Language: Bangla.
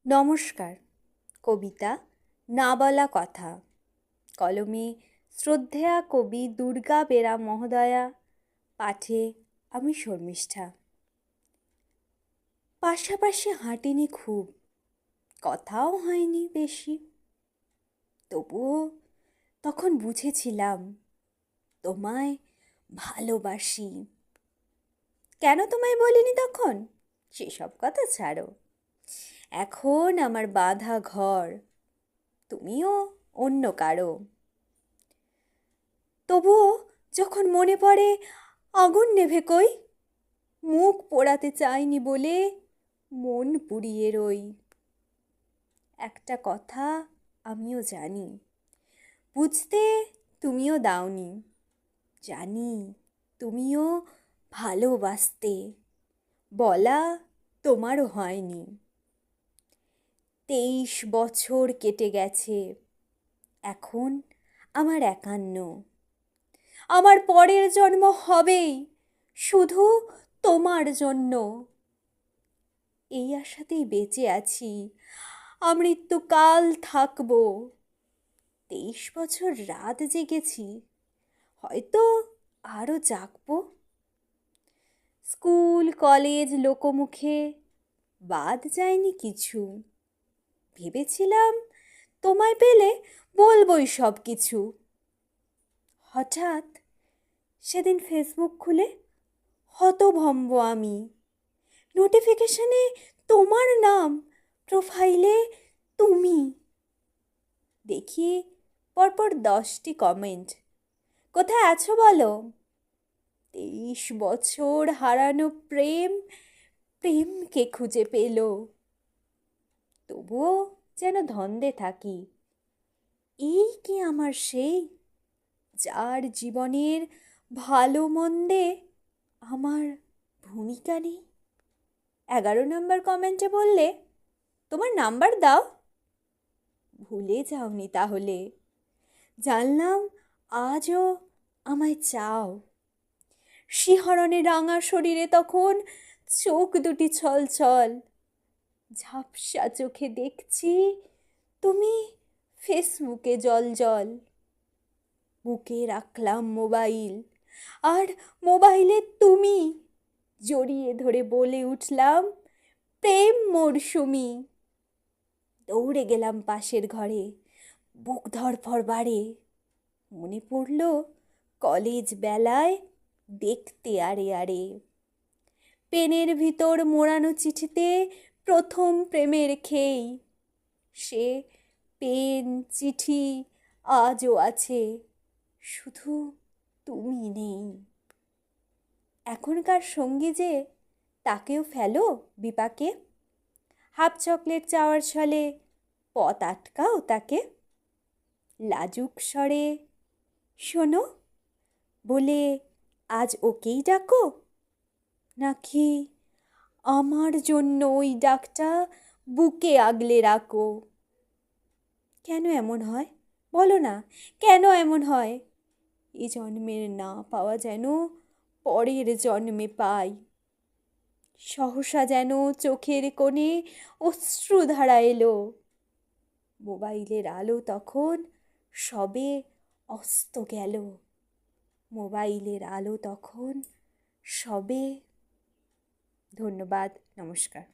নমস্কার। কবিতা না বলা কথা, কলমে শ্রদ্ধেয়া কবি দুর্গা বেরা মহোদয়া, পাঠে আমি শর্মিষ্ঠা। পাশাপাশি হাঁটিনি খুব, কথাও হয়নি বেশি, তবুও তখন বুঝেছিলাম তোমায় ভালোবাসি। কেন তোমায় বলিনি তখন, সেসব কথা ছাড়ো। এখন আমার বাঁধা ঘর, তুমিও অন্য কারো। তবুও যখন মনে পড়ে আগুন নেভে কই, মুখ পোড়াতে চাইনি বলে মন পুড়িয়ে রই। একটা কথা আমিও জানি, বুঝতে তুমিও দাওনি। জানি তুমিও ভালোবাসতে, বলা তোমারও হয়নি। 23 বছর কেটে গেছে, এখন আমার 51। আমার পরের জন্ম হবেই শুধু তোমার জন্য। এই আশাতেই বেঁচে আছি, আমৃত্যুকাল থাকবো। 23 বছর রাত জেগেছি, হয়তো আরও জাগবো। স্কুল কলেজ লোকমুখে বাদ যায়নি কিছু। ভেবেছিলাম তোমায় পেলে বলবই সব কিছু। হঠাৎ সেদিন ফেসবুক খুলে হতভম্ব আমি। নোটিফিকেশনে তোমার নাম, প্রোফাইলে তুমি। দেখি পরপর 10টি কমেন্ট। কোথায় আছো বলো? 23 বছর হারানো প্রেম, প্রেমকে খুঁজে পেল। তবুও যেন ধন্দে থাকি, এই কি আমার সেই, যার জীবনের ভালো মন্দে আমার ভূমিকা নেই। 11 নম্বর কমেন্টে বললে তোমার নাম্বার দাও। ভুলে যাওনি তাহলে, জানলাম আজও আমায় চাও। শিহরণে রাঙা শরীরে তখন চোখ দুটি ছলছল। ঝাপসা চোখে দেখছি তুমি ফেসবুকে জল। বুকে রাখলাম মোবাইল, আর মোবাইলে তুমি। জড়িয়ে ধরে বলে উঠলাম প্রেম মরশুমি। দৌড়ে গেলাম পাশের ঘরে, বুক ধড়ফড় বাড়ে। মনে পড়ল কলেজ বেলায় দেখতে আড়ে আড়ে, পেনের ভিতর মোড়ানো চিঠিতে প্রথম প্রেমের খেই। সে পেন চিঠি আজও আছে, শুধু তুমি নেই। এখনকার সঙ্গী যে, তাকেও ফেলো বিপাকে। হাফ চকলেট চাওয়ার ছলে পথ আটকাও তাকে। লাজুক স্বরে শোনো বলে আজ ওকেই ডাকো, নাকি আমার জন্য ওই ডাকটা বুকে আগলে রাখো। কেন এমন হয় বলো না, কেন এমন হয়? এ জন্মের না পাওয়া যেন পরের জন্মে পাই। সহসা যেন চোখের কোণে অশ্রুধারা এলো। মোবাইলের আলো তখন সবে অস্ত গেল। মোবাইলের আলো তখন সবে। ধন্যবাদ, নমস্কার।